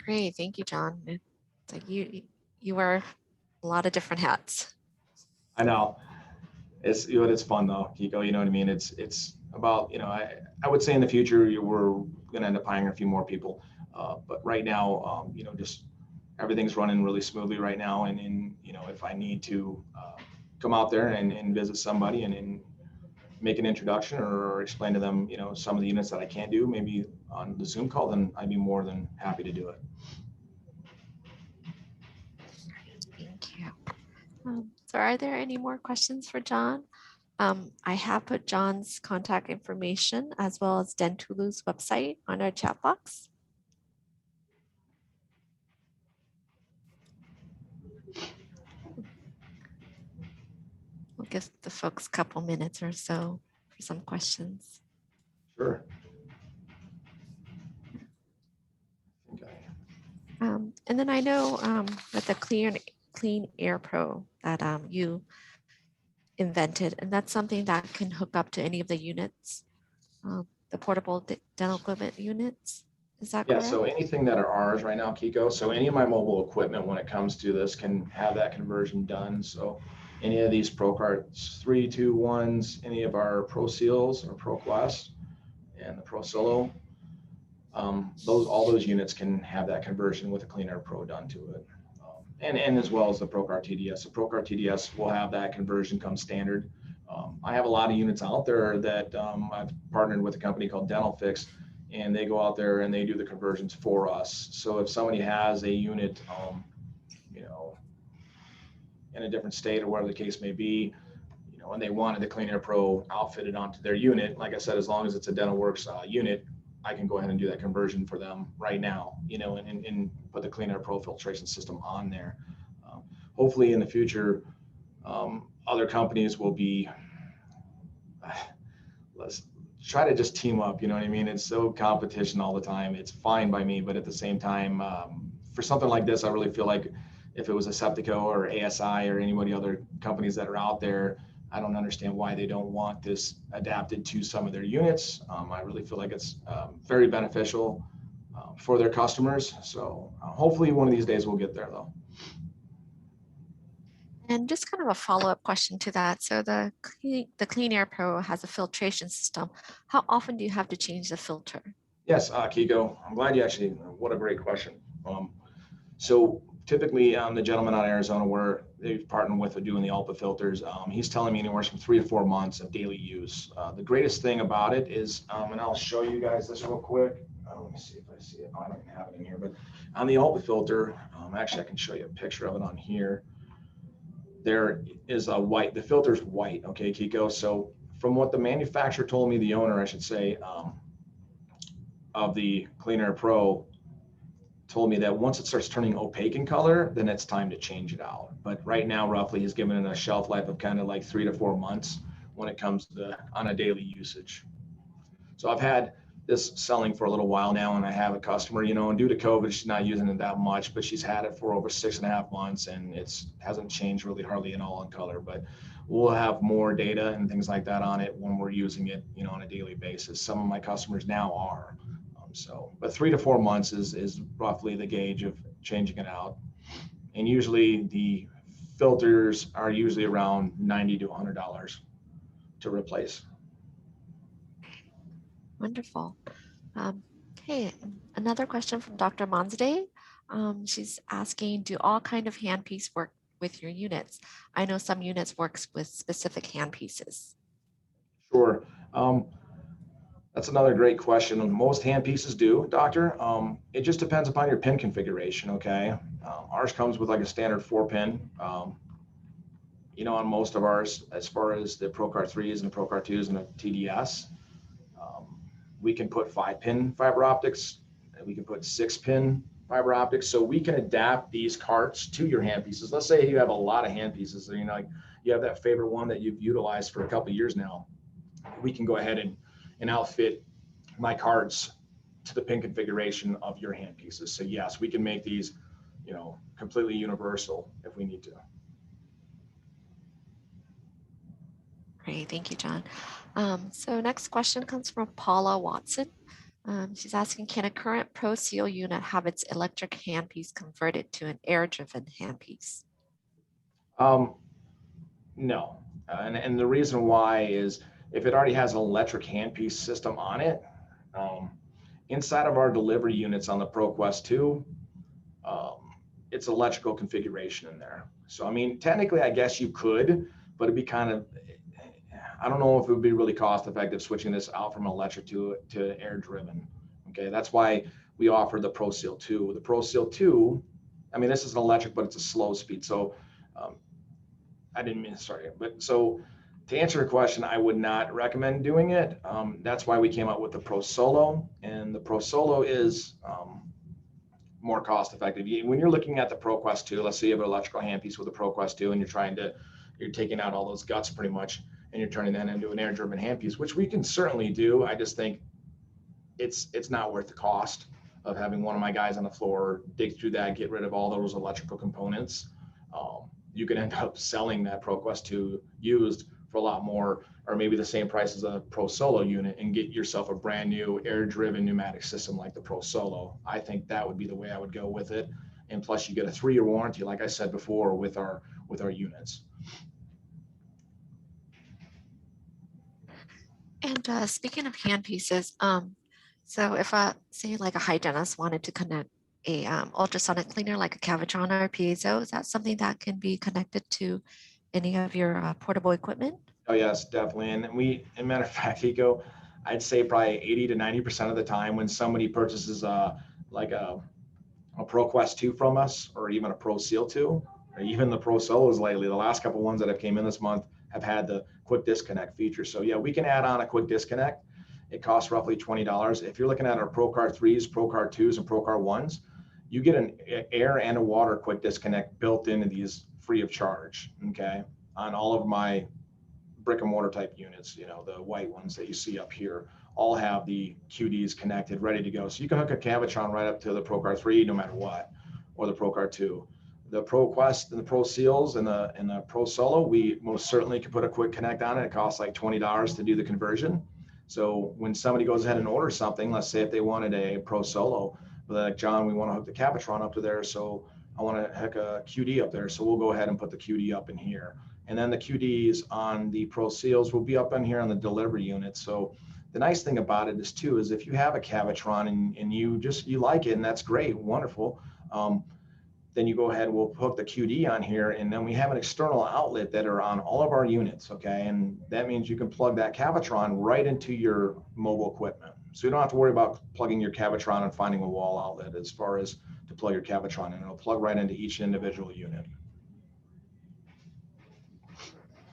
[SPEAKER 1] Great, thank you, John. It's like you wear a lot of different hats.
[SPEAKER 2] I know it's, you know, it's fun though, Kiko. You know what I mean? It's about, you know, I would say in the future we're going to end up hiring a few more people, but right now, you know, just everything's running really smoothly right now. And you know, if I need to come out there and visit somebody and make an introduction or explain to them, you know, some of the units that I can't do, maybe on the Zoom call, then I'd be more than happy to do it.
[SPEAKER 1] Thank you. So are there any more questions for John? I have put John's contact information as well as Dentulu's website on our chat box. We'll give the folks a couple minutes or so for some questions.
[SPEAKER 2] Sure.
[SPEAKER 1] And then I know with the CleanAir Pro that you invented, and that's something that can hook up to any of the units, the portable dental equipment units. Is that correct?
[SPEAKER 2] Yeah, so anything that are ours right now, Kiko, so any of my mobile equipment when it comes to this can have that conversion done. So any of these ProCarts 3, 2, 1s, any of our Pro Seals or Pro Quest and the Pro Solo, all those units can have that conversion with a CleanAir Pro done to it. And as well as the ProCart TDS. The ProCart TDS will have that conversion come standard. I have a lot of units out there that I've partnered with a company called DentalFix, and they go out there and they do the conversions for us. So if somebody has a unit, you know, in a different state or whatever the case may be, you know, and they wanted the CleanAir Pro outfitted onto their unit, like I said, as long as it's a DentalWorks unit, I can go ahead and do that conversion for them right now, you know, and put the CleanAir Pro filtration system on there. Hopefully in the future, other companies will be, let's try to just team up, you know what I mean? It's so competition all the time. It's fine by me, but at the same time, for something like this, I really feel like if it was a Septico or ASI or anybody other companies that are out there, I don't understand why they don't want this adapted to some of their units. I really feel like it's very beneficial for their customers. So hopefully one of these days we'll get there though.
[SPEAKER 1] And just kind of a follow-up question to that. So the CleanAir Pro has a filtration system. How often do you have to change the filter?
[SPEAKER 2] Yes, Kiko, I'm glad you actually, what a great question. So typically the gentleman out of Arizona where they've partnered with are doing the Ultra filters, he's telling me anywhere from 3 to 4 months of daily use. The greatest thing about it is, and I'll show you guys this real quick. Let me see if I see it. Oh, I don't even have it in here, but on the Ultra filter, actually I can show you a picture of it on here. There is a white, the filter's white, okay, Kiko? So from what the manufacturer told me, the owner, I should say, of the CleanAir Pro, told me that once it starts turning opaque in color, then it's time to change it out. But right now, roughly, he's given it a shelf life of kind of like 3 to 4 months when it comes to on a daily usage. So I've had this selling for a little while now, and I have a customer, you know, and due to COVID, she's not using it that much, but she's had it for over 6.5 months, and it's hasn't changed really hardly at all in color. But we'll have more data and things like that on it when we're using it, you know, on a daily basis. Some of my customers now are. But 3 to 4 months is roughly the gauge of changing it out. And usually the filters are usually around $90 to $100 to replace.
[SPEAKER 1] Wonderful. Okay, another question from Dr. Monsday. She's asking, do all kind of handpiece work with your units? I know some units works with specific handpieces.
[SPEAKER 2] Sure. That's another great question. Most handpieces do, doctor. It just depends upon your pin configuration, okay? Ours comes with like a standard 4-pin. You know, on most of ours, as far as the ProCard 3s and the ProCard 2s and the TDS, we can put 5-pin fiber optics, and we can put 6-pin fiber optics. So we can adapt these carts to your handpieces. Let's say you have a lot of handpieces, you know, like you have that favorite one that you've utilized for a couple of years now. We can go ahead and outfit my cards to the pin configuration of your handpieces. So yes, we can make these, you know, completely universal if we need to.
[SPEAKER 1] Great, thank you, John. So next question comes from Paula Watson. She's asking, can a current Pro Seal unit have its electric handpiece converted to an air-driven handpiece?
[SPEAKER 2] No, and the reason why is if it already has an electric handpiece system on it, inside of our delivery units on the ProQuest 2, it's electrical configuration in there. So, I mean, technically, I guess you could, but it'd be kind of, I don't know if it would be really cost effective switching this out from electric to air driven. Okay, that's why we offer the Pro Seal 2. The Pro Seal 2, I mean, this is an electric, but it's a slow speed. So, I didn't mean to start here, but so to answer your question, I would not recommend doing it. That's why we came out with the Pro Solo, and the Pro Solo is more cost effective. When you're looking at the ProQuest 2, let's say you have an electrical handpiece with a ProQuest 2 and you're taking out all those guts pretty much, and you're turning that into an air-driven handpiece, which we can certainly do. I just think it's not worth the cost of having one of my guys on the floor dig through that, get rid of all those electrical components. You could end up selling that ProQuest 2 used for a lot more, or maybe the same price as a Pro Solo unit, and get yourself a brand new air-driven pneumatic system like the Pro Solo. I think that would be the way I would go with it. And plus you get a 3-year warranty, like I said before, with our units.
[SPEAKER 1] And speaking of handpieces, so if say like a hygienist wanted to connect a ultrasonic cleaner like a Cavitron or a piezo, is that something that can be connected to any of your portable equipment?
[SPEAKER 2] Oh yes, definitely. And as a matter of fact, Eco, I'd say probably 80 to 90% of the time when somebody purchases like a ProQuest 2 from us, or even a Pro Seal 2, or even the Pro Solos lately, the last couple ones that have came in this month have had the quick disconnect feature. So yeah, we can add on a quick disconnect. It costs roughly $20. If you're looking at our ProCard 3s, ProCard 2s, and ProCard 1s, you get an air and a water quick disconnect built into these free of charge, okay? On all of my brick and mortar type units, you know, the white ones that you see up here, all have the QDs connected, ready to go. So you can hook a Cavitron right up to the ProCard 3 no matter what, or the ProCard 2. The ProQuest and the Pro Seals and the Pro Solo, we most certainly can put a quick connect on it. It costs like $20 to do the conversion. So when somebody goes ahead and orders something, let's say if they wanted a Pro Solo, but like, John, we want to hook the Cavitron up to there, so I want to hook a QD up there. So we'll go ahead and put the QD up in here. And then the QDs on the Pro Seals will be up in here on the delivery unit. So the nice thing about it is too, is if you have a Cavitron and you like it, and that's great, wonderful. then you go ahead, we'll hook the QD on here, and then we have an external outlet that are on all of our units, okay? And that means you can plug that Cavitron right into your mobile equipment. So you don't have to worry about plugging your Cavitron and finding a wall outlet as far as to plug your Cavitron in. It'll plug right into each individual unit.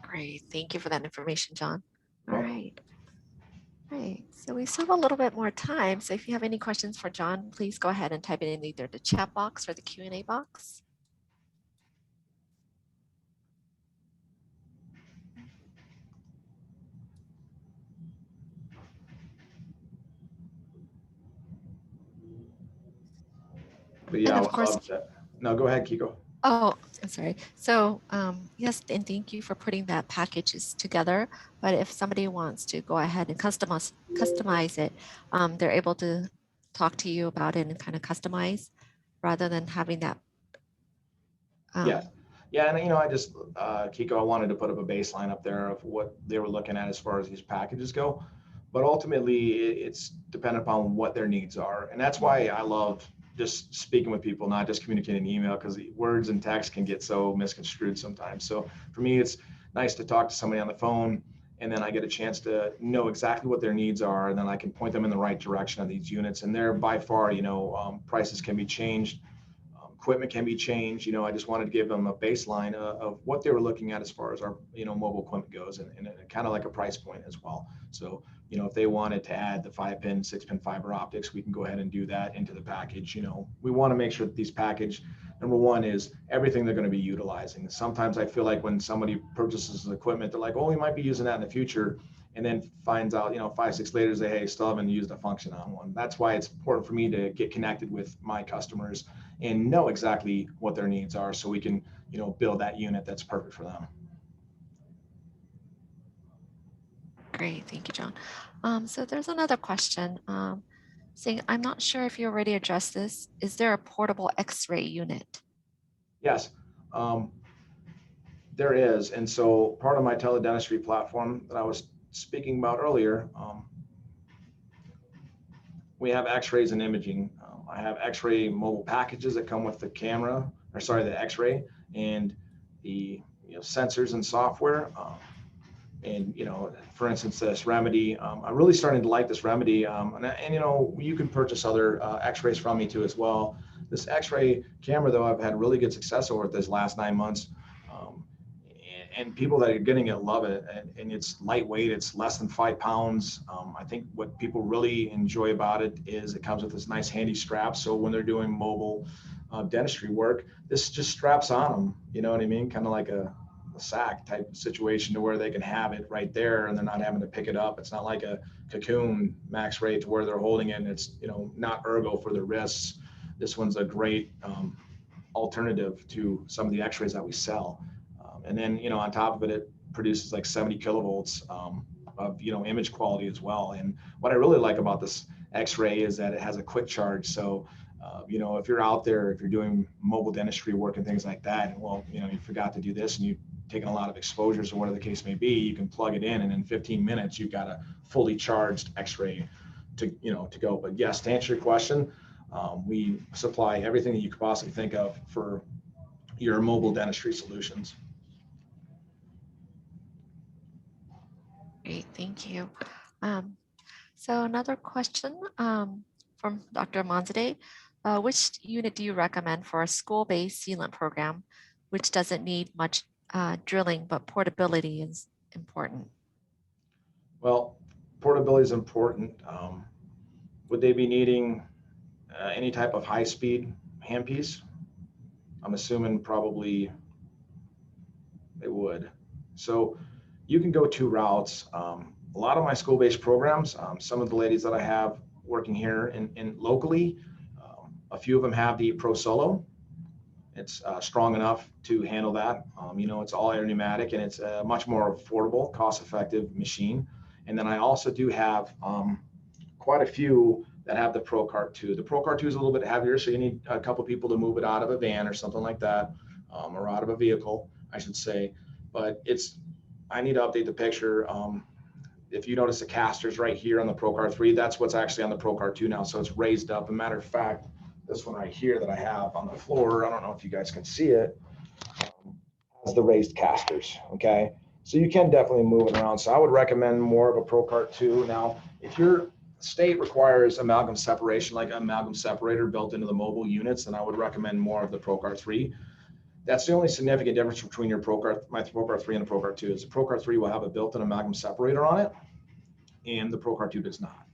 [SPEAKER 1] Great. Thank you for that information, John. All
[SPEAKER 2] Welcome.
[SPEAKER 1] right. Right. So we still have a little bit more time. So if you have any questions for John, please go ahead and type it in either the chat box or the Q&A box.
[SPEAKER 2] But yeah,
[SPEAKER 1] And
[SPEAKER 2] I
[SPEAKER 1] of
[SPEAKER 2] would
[SPEAKER 1] course,
[SPEAKER 2] love to. No, go ahead, Kiko.
[SPEAKER 1] oh, I'm sorry. So yes, and thank you for putting that packages together. But if somebody wants to go ahead and customize it, they're able to talk to you about it and kind of customize rather than having that.
[SPEAKER 2] Yes. Yeah, and I just, Kiko, I wanted to put up a baseline up there of what they were looking at as far as these packages go. But ultimately, it's dependent upon what their needs are. And that's why I love just speaking with people, not just communicating email, because words and text can get so misconstrued sometimes. So for me, it's nice to talk to somebody on the phone, and then I get a chance to know exactly what their needs are, and then I can point them in the right direction of these units. And they're by far, prices can be changed. Equipment can be changed. I just wanted to give them a baseline of what they were looking at as far as our, mobile equipment goes, and kind of like a price point as well. So, if they wanted to add the 5-pin, 6-pin fiber optics, we can go ahead and do that into the package. We want to make sure that these package, number one, is everything they're going to be utilizing. Sometimes I feel like when somebody purchases equipment, they're like, oh, we might be using that in the future, and then finds out, 5, 6 later, say, hey, still haven't used a function on one. That's why it's important for me to get connected with my customers and know exactly what their needs are, so we can, build that unit that's perfect for them.
[SPEAKER 1] Great, thank you, John. So there's another question saying, I'm not sure if you already addressed this. Is there a portable X-ray unit?
[SPEAKER 2] Yes, there is. And so part of my TeleDentistry platform that I was speaking about earlier, we have X-rays and imaging. I have X-ray mobile packages that come with the camera, the X-ray, and the sensors and software. And for instance, this Remedy, I'm really starting to like this Remedy. And you can purchase other X-rays from me too as well. This X-ray camera, though, I've had really good success over it this last 9 months. And people that are getting it love it, and it's lightweight. It's less than 5 pounds. I think what people really enjoy about it is it comes with this nice handy strap. So when they're doing mobile dentistry work, this just straps on them. You know what I mean? Kind of like a sack type situation, to where they can have it right there and they're not having to pick it up. It's not like a Cocoon Max Ray to where they're holding it and it's not ergo for their wrists. This one's a great alternative to some of the X-rays that we sell. And then, on top of it, it produces like 70 kilovolts of, image quality as well. And what I really like about this X-ray is that it has a quick charge. So, if you're out there, if you're doing mobile dentistry work and things like that, and you forgot to do this and you've taken a lot of exposures or whatever the case may be, you can plug it in, and in 15 minutes, you've got a fully charged X-ray to go. But yes, to answer your question, we supply everything that you could possibly think of for your mobile dentistry solutions.
[SPEAKER 1] Great, thank you. So another question from Dr. Monzade. Which unit do you recommend for a school-based sealant program, which doesn't need much drilling, but portability is important?
[SPEAKER 2] Well, portability is important. Would they be needing any type of high-speed handpiece? I'm assuming probably they would. So you can go 2 routes. A lot of my school-based programs, some of the ladies that I have working here in locally, a few of them have the Pro Solo. It's strong enough to handle that. It's all air pneumatic, and it's a much more affordable, cost-effective machine. And then I also do have quite a few that have the Pro Cart 2. The Pro Cart 2 is a little bit heavier, so you need a couple people to move it out of a van or something like that, or out of a vehicle, I should say. But I need to update the picture. If you notice the casters right here on the Pro Cart 3, that's what's actually on the Pro Cart 2 now. So it's raised up. As a matter of fact, this one right here that I have on the floor, I don't know if you guys can see it, has the raised casters, okay? So you can definitely move it around. So I would recommend more of a ProCart 2. Now, if your state requires amalgam separation, like an amalgam separator built into the mobile units, then I would recommend more of the ProCart 3. That's the only significant difference between your my ProCart 3 and the ProCart 2 is the ProCart 3 will have a built-in amalgam separator on it, and the ProCart 2 does not.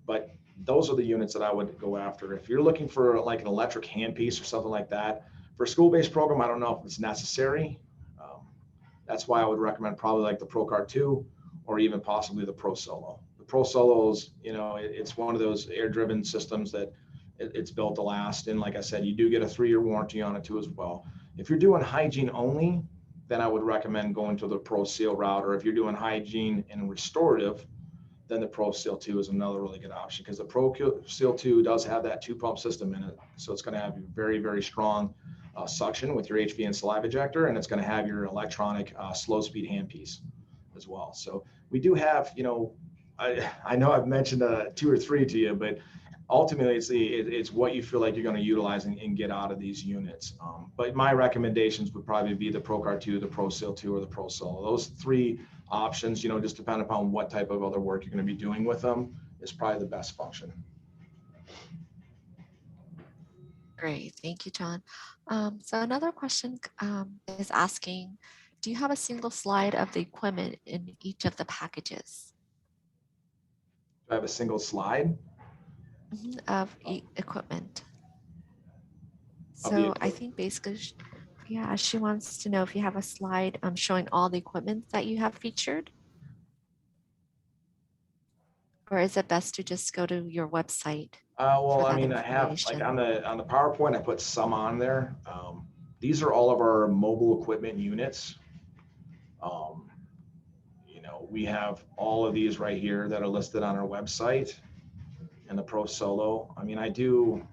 [SPEAKER 2] But those are the units that I would go after. If you're looking for like an electric handpiece or something like that, for a school-based program, I don't know if it's necessary. That's why I would recommend probably like the ProCart 2 or even possibly the Pro Solo. The Pro Solo is, you know, it's one of those air-driven systems that it's built to last. And like I said, you do get a 3-year warranty on it too as well. If you're doing hygiene only, then I would recommend going to the Pro Seal route. Or if you're doing hygiene and restorative, then the Pro Seal 2 is another really good option, because the Pro Seal 2 does have that 2-pump system in it. So it's going to have very, very strong suction with your HV and saliva ejector, and it's going to have your electronic slow speed handpiece as well. So we do have, you know, I know I've mentioned 2 or 3 to you, but ultimately it's what you feel like you're going to utilize and get out of these units. But my recommendations would probably be the ProCart 2, the Pro Seal 2, or the Pro Solo. Those 3 options, you know, just depending upon what type of other work you're going to be doing with them, is probably the best function.
[SPEAKER 1] Great, thank you, John. So another question is asking, do you have a single slide of the equipment in each of the packages?
[SPEAKER 2] Do I have a single slide?
[SPEAKER 1] Of equipment.
[SPEAKER 2] Of the
[SPEAKER 1] So I think basically, yeah, she wants to know if you have a slide showing all the equipment that you have featured. Or is it best to just go to your website?
[SPEAKER 2] Well,
[SPEAKER 1] For
[SPEAKER 2] I
[SPEAKER 1] that
[SPEAKER 2] mean, I have like on
[SPEAKER 1] information.
[SPEAKER 2] the PowerPoint, I put some on there. These are all of our mobile equipment units. You know, we have all of these right here that are listed on our website, and the Pro Solo. I mean, I do,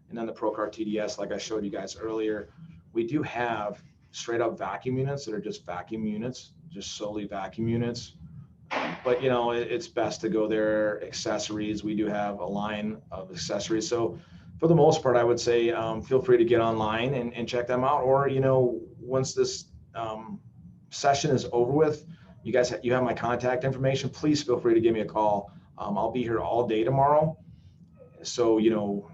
[SPEAKER 2] and then the ProCart TDS, like I showed you guys earlier, we do have straight up vacuum units that are just vacuum units, just solely vacuum units. But you know, it's best to go there. Accessories, we do have a line of accessories. So for the most part, I would say feel free to get online and check them out. Or, you know, once this session is over with, you guys, you have my contact information. Please feel free to give me a call. I'll be here all day tomorrow. So, you know,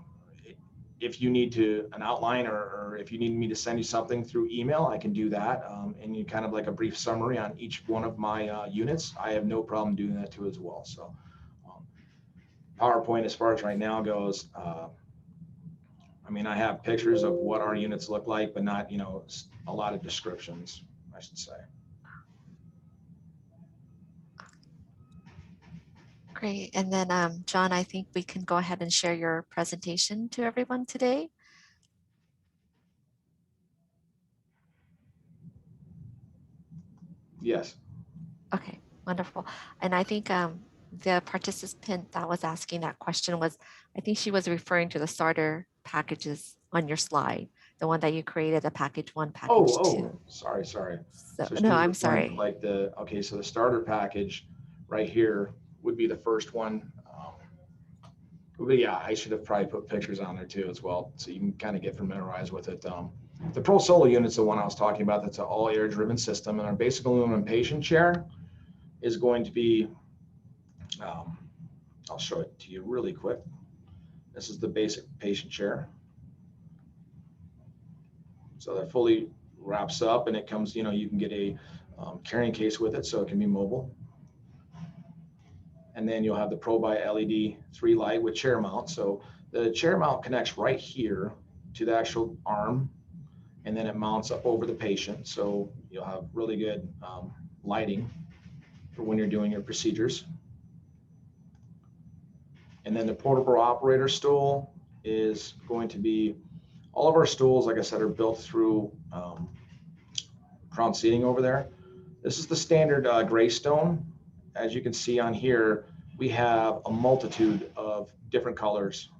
[SPEAKER 2] if you need an outline, or if you need me to send you something through email, I can do that. And you kind of like a brief summary on each one of my units. I have no problem doing that too as well. So PowerPoint, as far as right now goes, I mean, I have pictures of what our units look like, but not, you know, a lot of descriptions, I should say.
[SPEAKER 1] Great. And then, John, I think we can go ahead and share your presentation to everyone today.
[SPEAKER 2] Yes.
[SPEAKER 1] Okay, wonderful. And I think the participant that was asking that question was, I think she was referring to the starter packages on your slide, the one that you created, the package 1, package 2.
[SPEAKER 2] Sorry.
[SPEAKER 1] So,
[SPEAKER 2] So
[SPEAKER 1] no,
[SPEAKER 2] she's
[SPEAKER 1] I'm
[SPEAKER 2] referring to
[SPEAKER 1] sorry.
[SPEAKER 2] like okay, so the starter package right here would be the first one. But yeah, I should have probably put pictures on there too as well, so you can kind of get familiarized with it. The Pro Solo unit's the one I was talking about. That's an all air driven system, and our basic aluminum patient chair is going to be, I'll show it to you really quick. This is the basic patient chair. So that fully wraps up, and it comes, you know, you can get a carrying case with it, so it can be mobile. And then you'll have the Pro by LED 3 light with chair mount. So the chair mount connects right here to the actual arm, and then it mounts up over the patient. So you'll have really good lighting for when you're doing your procedures. And then the portable operator stool is going to be, all of our stools, like I said, are built through crown seating over there. This is the standard gray stone. As you can see on here, we have a multitude of different colors.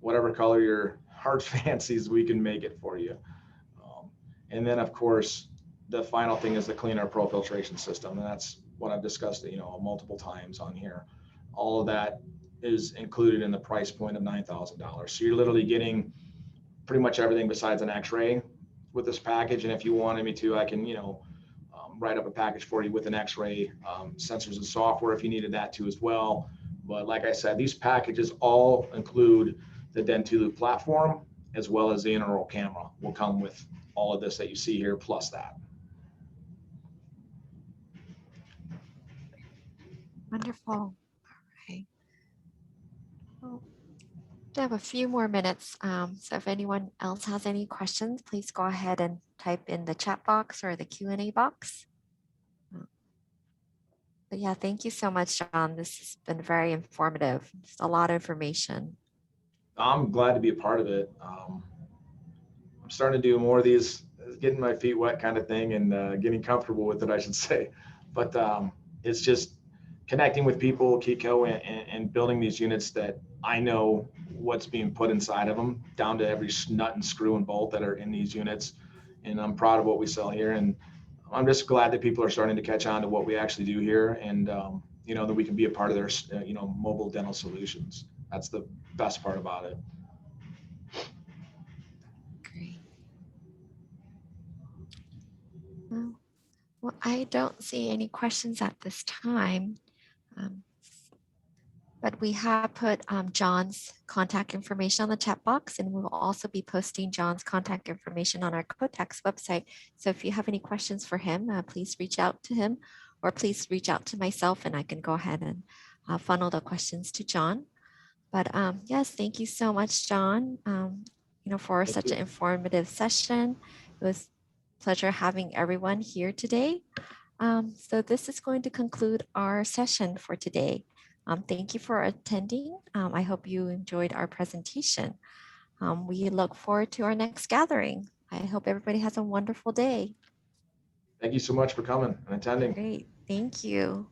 [SPEAKER 2] Whatever color your heart fancies, we can make it for you. And then, of course, the final thing is the CleanAir Pro filtration system, and that's what I've discussed, you know, multiple times on here. All of that is included in the price point of $9,000. So you're literally getting pretty much everything besides an X-ray with this package. And if you wanted me to, I can, write up a package for you with an X-ray, sensors and software if you needed that too as well. But like I said, these packages all include the DNTLworks platform as well as the intraoral camera will come with all of this that you see here plus that.
[SPEAKER 1] Wonderful. All right. Well, we have a few more minutes. So if anyone else has any questions, please go ahead and type in the chat box or the Q&A box. But yeah, thank you so much, John. This has been very informative. Just a lot of information.
[SPEAKER 2] I'm glad to be a part of it. I'm starting to do more of these, getting my feet wet kind of thing and getting comfortable with it, I should say. But it's just connecting with people, Kiko, and building these units that I know what's being put inside of them, down to every nut and screw and bolt that are in these units. And I'm proud of what we sell here. And I'm just glad that people are starting to catch on to what we actually do here, and that we can be a part of their mobile dental solutions. That's the best part about it.
[SPEAKER 1] Great. Well, I don't see any questions at this time, but we have put John's contact information on the chat box, and we will also be posting John's contact information on our Cotex website. So if you have any questions for him, please reach out to him, or please reach out to myself, and I can go ahead and funnel the questions to John. But yes, thank you so much, John, for such an informative session. It was a pleasure having everyone here today. So this is going to conclude our session for today. Thank you for attending. I hope you enjoyed our presentation. We look forward to our next gathering. I hope everybody has a wonderful day.
[SPEAKER 2] Thank you so much for coming and attending.
[SPEAKER 1] Great. Thank you.